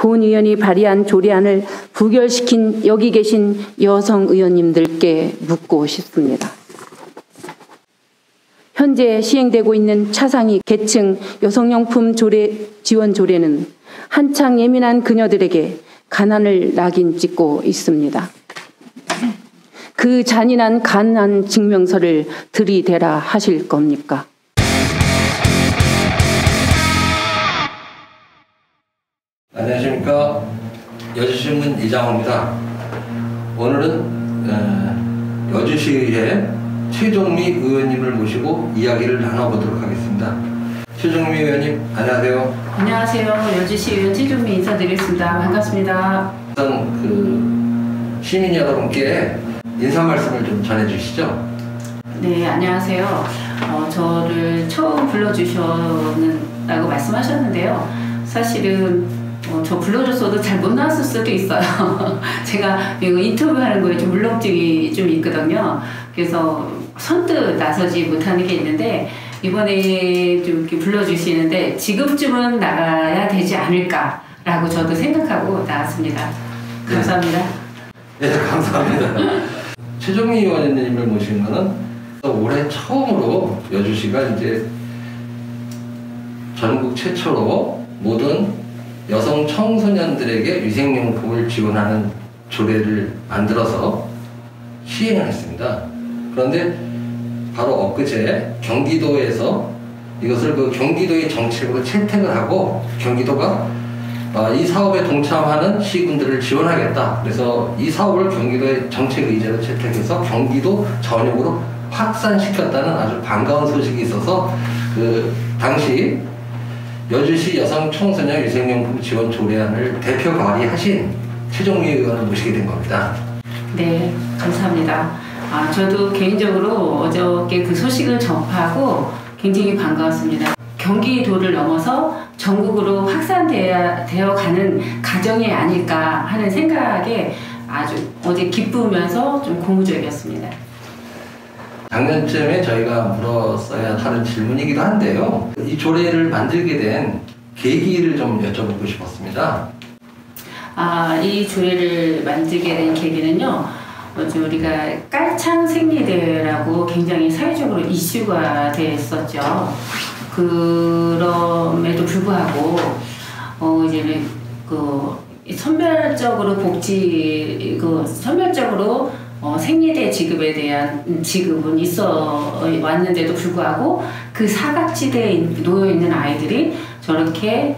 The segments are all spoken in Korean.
본 의원이 발의한 조례안을 부결시킨 여기 계신 여성 의원님들께 묻고 싶습니다. 현재 시행되고 있는 차상위 계층 여성용품 지원 조례는 한창 예민한 그녀들에게 가난을 낙인 찍고 있습니다. 그 잔인한 가난 증명서를 들이대라 하실 겁니까? 안녕하십니까. 여주신문 이장호입니다. 오늘은 여주시의 최종미 의원님을 모시고 이야기를 나눠보도록 하겠습니다. 최종미 의원님, 안녕하세요. 안녕하세요. 여주시 의원 최종미 인사드리겠습니다. 반갑습니다. 우선 시민 여러분께 인사 말씀을 좀 전해주시죠. 네, 안녕하세요. 저를 처음 불러주셨다고 말씀하셨는데요. 사실은 저 불러줬어도 잘 못 나왔을 수도 있어요. 제가 인터뷰하는 거에 좀 울렁증이 좀 있거든요. 그래서 선뜻 나서지 못하는 게 있는데 이번에 좀 이렇게 불러주시는데 지금쯤은 나가야 되지 않을까라고 저도 생각하고 나왔습니다. 감사합니다. 네, 감사합니다. 최종미 의원님을 모신 거는 올해 처음으로 여주시가 이제 전국 최초로 모든 여성 청소년들에게 위생용품을 지원하는 조례를 만들어서 시행을 했습니다. 그런데 바로 엊그제 경기도에서 이것을 그 경기도의 정책으로 채택을 하고 경기도가 이 사업에 동참하는 시군들을 지원하겠다. 그래서 이 사업을 경기도의 정책 의제로 채택해서 경기도 전역으로 확산시켰다는 아주 반가운 소식이 있어서 당시 여주시 여성 청소년 위생용품 지원 조례안을 대표 발의하신 최종미 의원을 모시게 된 겁니다. 네, 감사합니다. 저도 개인적으로 어저께 그 소식을 접하고 굉장히 반가웠습니다. 경기도를 넘어서 전국으로 확산되어 가는 과정이 아닐까 하는 생각에 아주 어제 기쁘면서 좀 고무적이었습니다. 작년쯤에 저희가 물었어야 하는 질문이기도 한데요. 이 조례를 만들게 된 계기를 좀 여쭤보고 싶었습니다. 이 조례를 만들게 된 계기는요. 우리가 깔창 생리대라고 굉장히 사회적으로 이슈가 됐었죠. 그럼에도 불구하고 이제는 선별적으로 선별적으로 생리대 지급에 대한 지급은 있어 왔는데도 불구하고 그 사각지대에 놓여 있는 아이들이 저렇게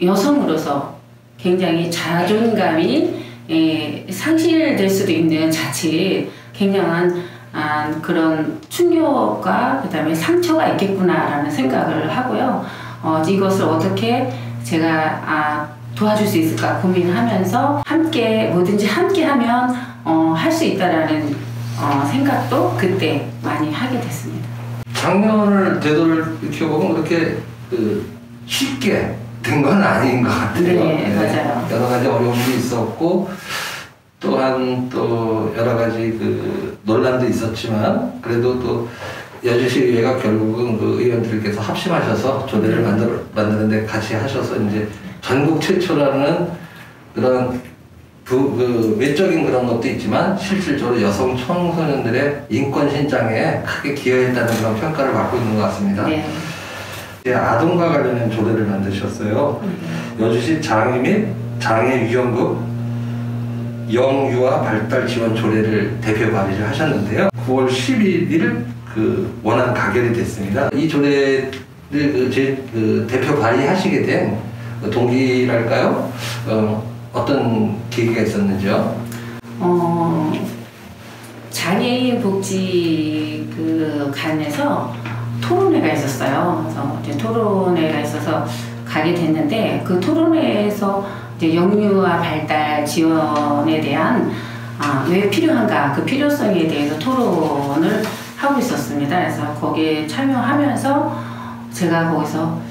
여성으로서 굉장히 자존감이 상실될 수도 있는 자칫 굉장한 그런 충격과 그다음에 상처가 있겠구나라는 생각을 하고요. 이것을 어떻게 제가 도와줄 수 있을까 고민하면서 뭐든지 함께 하면 할 수 있다라는 생각도 그때 많이 하게 됐습니다. 작년을 되돌이켜보면 그렇게 쉽게 된 건 아닌 것 같아요. 네, 맞아요. 여러 가지 어려움도 있었고 또한 여러 가지 논란도 있었지만 그래도 또 여주시의회가 결국은 의원들께서 합심하셔서 조례를 만드는데 같이 하셔서 이제 전국 최초라는 그런 외적인 그런 것도 있지만 실질적으로 여성 청소년들의 인권 신장에 크게 기여했다는 그런 평가를 받고 있는 것 같습니다. 네. 아동과 관련된 조례를 만드셨어요. 여주시 장애 및 장애위험급 영유아 발달 지원 조례를 대표 발의를 하셨는데요. 9월 11일 원안 가결이 됐습니다. 이 조례를 대표 발의하시게 된 동기랄까요? 어떤 계기가 있었는지요? 장애인 복지 관에서 토론회가 있었어요. 그래서 이제 토론회가 있어서 가게 됐는데 그 토론회에서 이제 영유아 발달 지원에 대한 왜 필요한가 그 필요성에 대해서 토론을 하고 있었습니다. 그래서 거기에 참여하면서 제가 거기서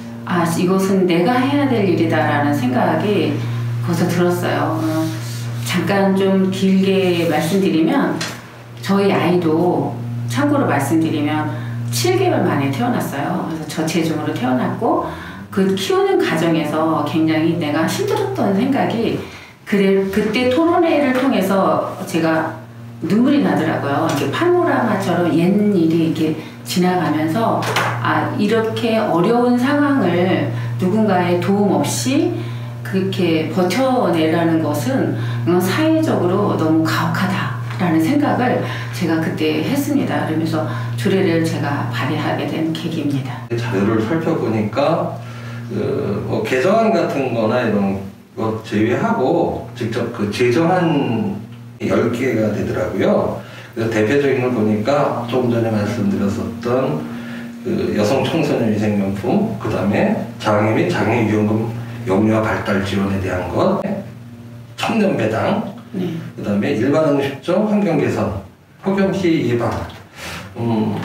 이것은 내가 해야 될 일이다라는 생각이 거기서 들었어요. 잠깐 좀 길게 말씀드리면 저희 아이도 참고로 말씀드리면 7개월 만에 태어났어요. 그래서 저체중으로 태어났고 그 그 키우는 과정에서 굉장히 내가 힘들었던 생각이 그때 토론회를 통해서 제가 눈물이 나더라고요. 이렇게 파노라마처럼 옛 일이 이렇게 지나가면서 이렇게 어려운 상황을 누군가의 도움 없이 그렇게 버텨내라는 것은 사회적으로 너무 가혹하다라는 생각을 제가 그때 했습니다. 그러면서 조례를 제가 발의하게 된 계기입니다. 자료를 살펴보니까 뭐 개정안 같은 거나 이런 거 제외하고 직접 그 제정한 10개가 되더라고요. 그래서 대표적인 걸 보니까 조금 전에 말씀드렸었던 그 여성 청소년 위생용품, 그 다음에 장애 및 장애 유형금 영유아 발달 지원에 대한 것, 청년 배당, 그 다음에 일반 음식점 환경 개선, 폭염 피해 예방,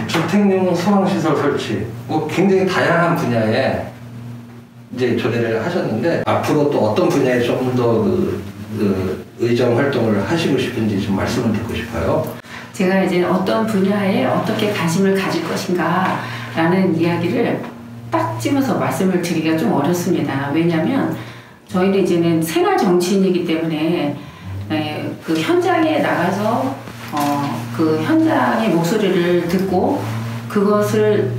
주택용 소방시설 설치, 뭐 굉장히 다양한 분야에 이제 조례를 하셨는데 앞으로 또 어떤 분야에 좀 더 의정 활동을 하시고 싶은지 좀 말씀을 듣고 싶어요. 제가 이제 어떤 분야에 어떻게 관심을 가질 것인가 라는 이야기를 딱 집어서 말씀을 드리기가 좀 어렵습니다. 왜냐하면 저희는 이제는 생활 정치인이기 때문에 그 현장에 나가서 그 현장의 목소리를 듣고 그것을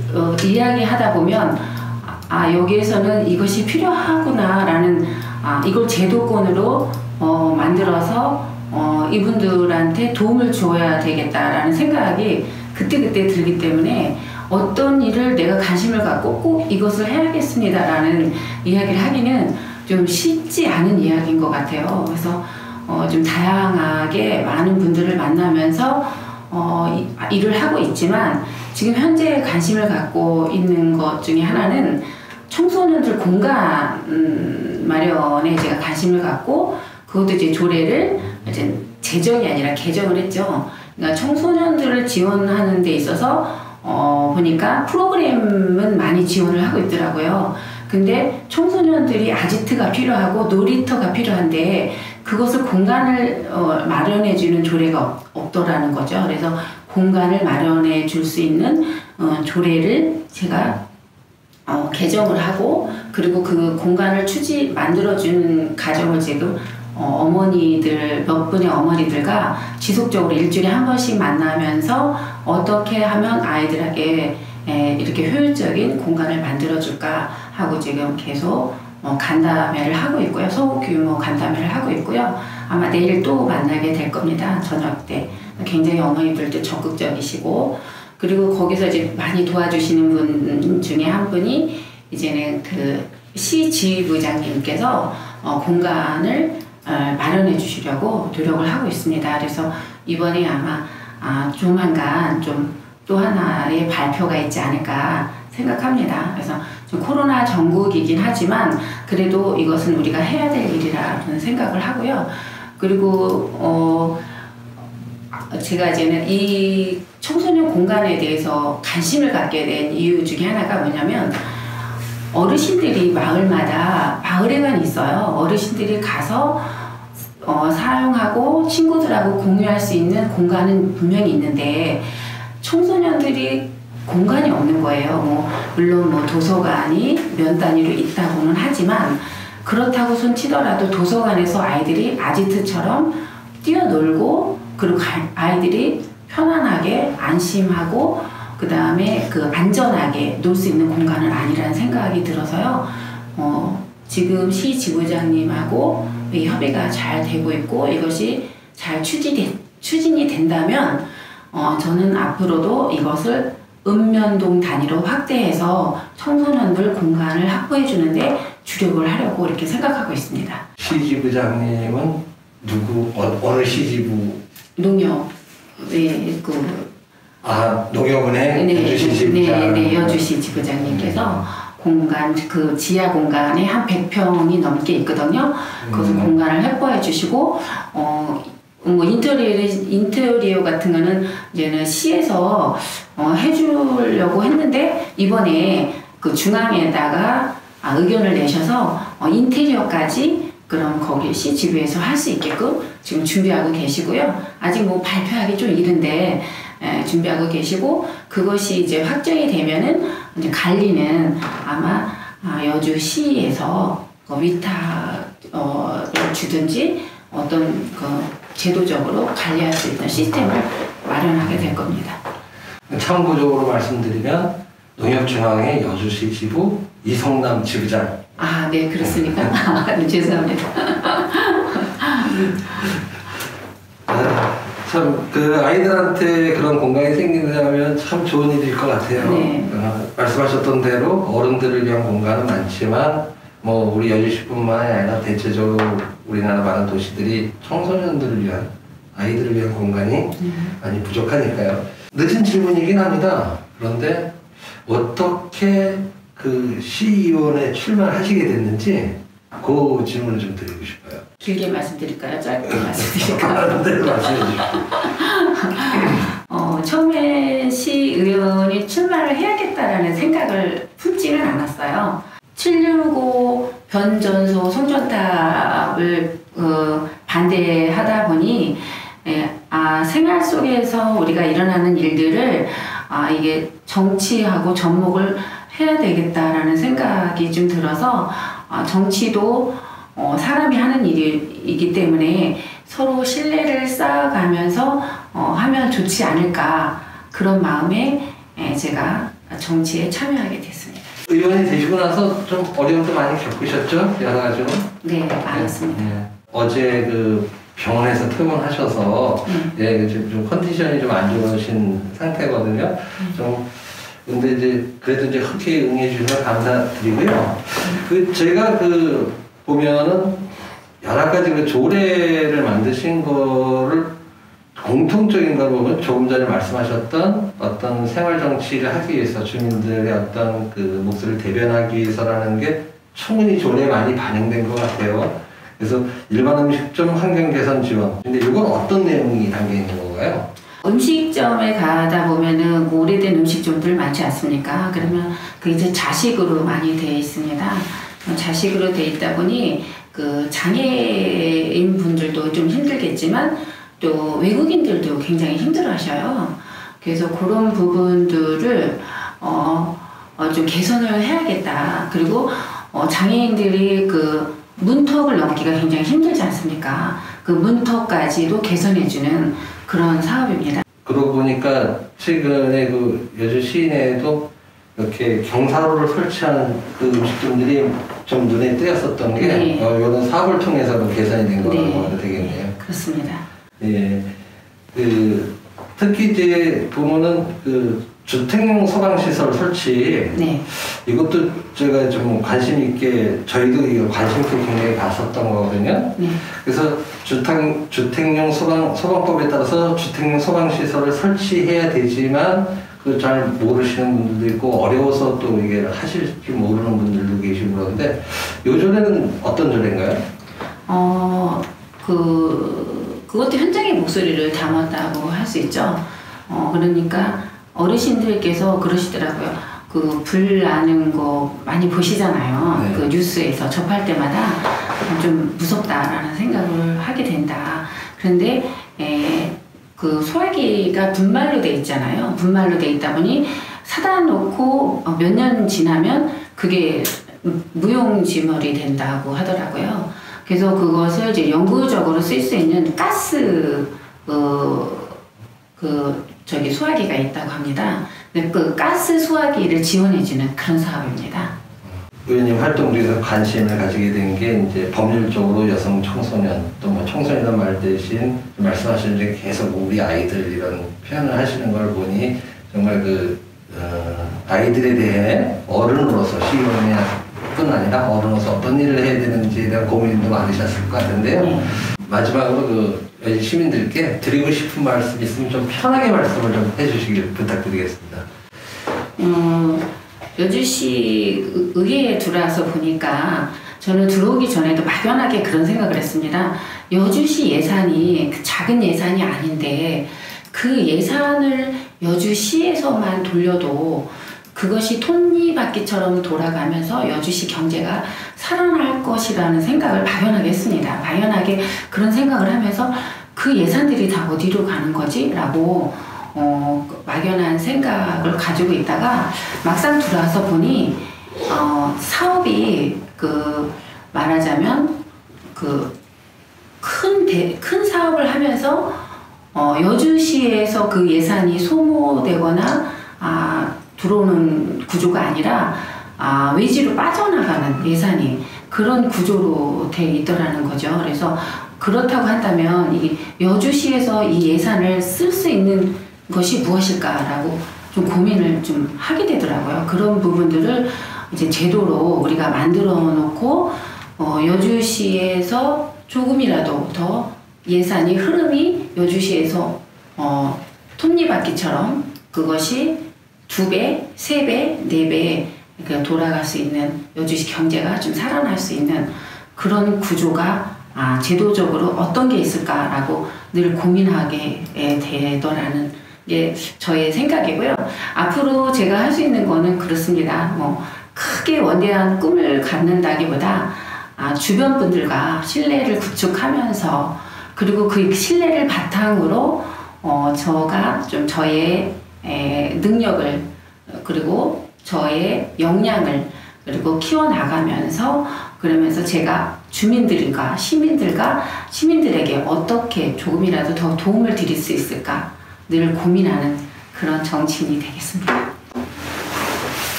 이야기하다 보면 여기에서는 이것이 필요하구나 라는 이걸 제도권으로 만들어서 이분들한테 도움을 줘야 되겠다라는 생각이 그때그때 들기 때문에 어떤 일을 내가 관심을 갖고 꼭 이것을 해야겠습니다라는 이야기를 하기는 좀 쉽지 않은 이야기인 것 같아요. 그래서 좀 다양하게 많은 분들을 만나면서 일을 하고 있지만 지금 현재 관심을 갖고 있는 것 중에 하나는 청소년들 공간 마련에 제가 관심을 갖고 그것도 이제 조례를 이제 제정이 아니라 개정을 했죠. 그러니까 청소년들을 지원하는 데 있어서 보니까 프로그램은 많이 지원을 하고 있더라고요. 근데 청소년들이 아지트가 필요하고 놀이터가 필요한데 그것을 공간을 마련해주는 조례가 없더라는 거죠. 그래서 공간을 마련해 줄 수 있는 조례를 제가 개정을 하고 그리고 그 공간을 만들어주는 과정을 지금 몇 분의 어머니들과 지속적으로 일주일에 한 번씩 만나면서 어떻게 하면 아이들에게 이렇게 효율적인 공간을 만들어줄까 하고 지금 계속 간담회를 하고 있고요. 소규모 간담회를 하고 있고요. 아마 내일 또 만나게 될 겁니다. 저녁 때. 굉장히 어머니들도 적극적이시고 그리고 거기서 이제 많이 도와주시는 분 중에 한 분이 이제는 그 시지부장님께서 공간을 마련해 주시려고 노력을 하고 있습니다. 그래서 이번에 아마 조만간 좀 또 하나의 발표가 있지 않을까 생각합니다. 그래서 좀 코로나 전국이긴 하지만 그래도 이것은 우리가 해야 될 일이라는 생각을 하고요. 그리고 제가 이제는 이 청소년 공간에 대해서 관심을 갖게 된 이유 중에 하나가 뭐냐면 어르신들이 마을회관이 있어요. 어르신들이 가서 사용하고 친구들하고 공유할 수 있는 공간은 분명히 있는데 청소년들이 공간이 없는 거예요. 물론 도서관이 면 단위로 있다고는 하지만 그렇다고 손 치더라도 도서관에서 아이들이 아지트처럼 뛰어놀고 그리고 아이들이 편안하게 안심하고 그 다음에 안전하게 놀 수 있는 공간은 아니라는 생각이 들어서요. 지금 시지부장님하고 협의가 잘 되고 있고 이것이 잘 추진이 된다면 저는 앞으로도 이것을 읍면동 단위로 확대해서 청소년들 공간을 확보해 주는데 주력을 하려고 이렇게 생각하고 있습니다. 시지부장님은 누구 어느 시지부? 농협 농협은행 여주시 지부장. 네, 여주시 지부장님께서 공간 지하 공간에 한 100평이 넘게 있거든요. 그것을 공간을 확보해 주시고 인테리어 같은 거는 이제는 시에서 해주려고 했는데 이번에 그 중앙에다가 의견을 내셔서 인테리어까지 그럼 거기 시지부에서 할 수 있게끔 지금 준비하고 계시고요. 아직 발표하기 좀 이른데 준비하고 계시고 그것이 이제 확정이 되면은 이제 관리는 아마 여주시에서 위탁을 주든지 어떤 제도적으로 관리할 수 있는 시스템을 마련하게 될 겁니다. 참고적으로 말씀드리면 농협중앙회 여주시 지부 이성남 지부장. 네, 그렇습니까? 죄송합니다. 참 아이들한테 그런 공간이 생긴다면 참 좋은 일일 것 같아요. 네. 말씀하셨던 대로 어른들을 위한 공간은 많지만 우리 여주시뿐만이 아니라 대체적으로 우리나라 많은 도시들이 청소년들을 위한, 아이들을 위한 공간이 많이 부족하니까요. 늦은 질문이긴 합니다. 그런데 어떻게 시의원에 출마하시게 됐는지 그 질문을 좀 드리고 싶어요. 길게 말씀드릴까요? 짧게 말씀드릴까요? 네, 말씀해 주십시오. 처음에 시의원이 출마를 해야겠다라는 생각을 품지는 않았어요. 765 변전소 송전탑을 반대하다 보니 생활 속에서 우리가 일어나는 일들을 이게 정치하고 접목을 해야 되겠다라는 생각이 좀 들어서 정치도 사람이 하는 일이기 때문에 서로 신뢰를 쌓아가면서 하면 좋지 않을까, 그런 마음에 제가 정치에 참여하게 됐습니다. 의원이 되시고 나서 좀 어려움도 많이 겪으셨죠? 여러 가지로? 네, 많았습니다. 네. 어제 병원에서 퇴원하셔서 좀 컨디션이 좀 안 좋으신 상태거든요. 근데 그래도 흔쾌히 응해주셔서 감사드리고요. 제가 보면은 여러 가지 조례를 만드신 거를 공통적인 걸 보면 조금 전에 말씀하셨던 어떤 생활 정치를 하기 위해서 주민들의 어떤 목소리를 대변하기 위해서라는 게 충분히 조례에 많이 반영된 것 같아요. 그래서 일반 음식점 환경 개선 지원. 근데 이건 어떤 내용이 담겨 있는 건가요? 음식점에 가다 보면은 오래된 음식점들 많지 않습니까? 그러면 이제 자식으로 많이 되어 있습니다. 자식으로 되어 있다 보니 장애인 분들도 좀 힘들겠지만 또 외국인들도 굉장히 힘들어하셔요. 그래서 그런 부분들을 좀 개선을 해야겠다. 그리고 장애인들이 문턱을 넘기가 굉장히 힘들지 않습니까? 문턱까지도 개선해주는 그런 사업입니다. 그러고 보니까 최근에 여주 시내에도 이렇게 경사로를 설치하는 음식점들이 좀 눈에 띄었었던 게 이런 사업을 통해서 개선이 된 거라고 봐도 되겠네요. 그렇습니다. 예, 특히 이제 보면은 주택용 소방시설 설치, 이것도 제가 좀 관심 있게, 저희도 이거 관심 있게 굉장히 봤었던 거거든요. 그래서 주택용 소방법에 따라서 주택용 소방시설을 설치해야 되지만 잘 모르시는 분들도 있고 어려워서 또 이게 하실 줄 모르는 분들도 계시고 그러는데 이 조례는 어떤 조례인가요? 그것도 현장의 목소리를 담았다고 할 수 있죠. 그러니까 어르신들께서 그러시더라고요. 불 나는 거 많이 보시잖아요. 뉴스에서 접할 때마다 좀 무섭다라는 생각을 하게 된다. 그런데 소화기가 분말로 돼 있잖아요. 분말로 돼 있다 보니 사다 놓고 몇 년 지나면 그게 무용지물이 된다고 하더라고요. 그래서 그것을 이제 영구적으로 쓸 수 있는 가스 소화기가 있다고 합니다. 가스 소화기를 지원해주는 그런 사업입니다. 의원님 활동 중에서 관심을 가지게 된 게 이제 법률적으로 여성 청소년 또 청소년이라는 말 대신 말씀하시는 중에 계속 우리 아이들 이런 표현을 하시는 걸 보니 정말 아이들에 대해 어른으로서 시의원뿐 아니라 어른으로서 어떤 일을 해야 되는지에 대한 고민도 많으셨을 것 같은데요. 마지막으로 시민들께 드리고 싶은 말씀 있으면 좀 편하게 말씀을 좀 해주시길 부탁드리겠습니다. 여주시 의회에 들어와서 보니까 저는 들어오기 전에도 막연하게 그런 생각을 했습니다. 여주시 예산이 작은 예산이 아닌데 그 예산을 여주시에서만 돌려도 그것이 톱니바퀴처럼 돌아가면서 여주시 경제가 살아날 것이라는 생각을 막연하게 했습니다. 막연하게 그런 생각을 하면서 그 예산들이 다 어디로 가는 거지? 라고 막연한 생각을 가지고 있다가 막상 들어와서 보니 사업이 말하자면 큰 사업을 하면서 여주시에서 그 예산이 소모되거나 들어오는 구조가 아니라 외지로 빠져나가는 예산이 그런 구조로 돼 있더라는 거죠. 그래서 그렇다고 한다면 이 여주시에서 이 예산을 쓸 수 있는 것이 무엇일까라고 좀 고민을 좀 하게 되더라고요. 그런 부분들을 이제 제도로 우리가 만들어 놓고 여주시에서 조금이라도 더 예산이 흐름이 여주시에서 톱니바퀴처럼 그것이 2배, 3배, 4배 돌아갈 수 있는 여주시 경제가 좀 살아날 수 있는 그런 구조가 제도적으로 어떤 게 있을까라고 늘 고민하게 되더라는 게 저의 생각이고요. 앞으로 제가 할 수 있는 거는 그렇습니다. 크게 원대한 꿈을 갖는다기보다 주변 분들과 신뢰를 구축하면서 그리고 그 신뢰를 바탕으로 저가 좀 저의 능력을 그리고 저의 역량을 그리고 키워나가면서 그러면서 제가 주민들과 시민들에게 어떻게 조금이라도 더 도움을 드릴 수 있을까 늘 고민하는 그런 정치인이 되겠습니다.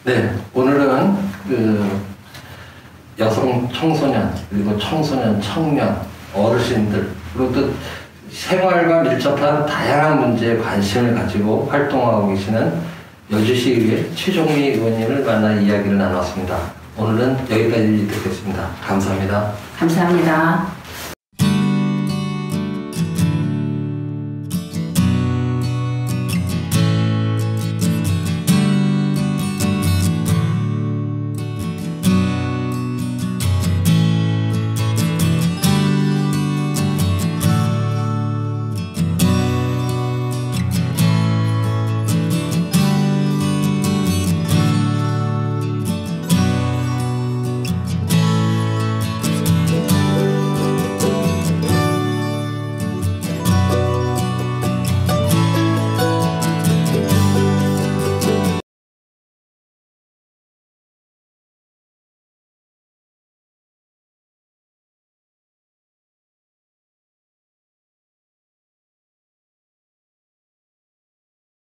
네, 오늘은 여성 청소년 그리고 청소년, 청년, 어르신들 그리고 또 생활과 밀접한 다양한 문제에 관심을 가지고 활동하고 계시는 여주시의회 최종미 의원님을 만나 이야기를 나눴습니다. 오늘은 여기까지 듣겠습니다. 감사합니다. 감사합니다.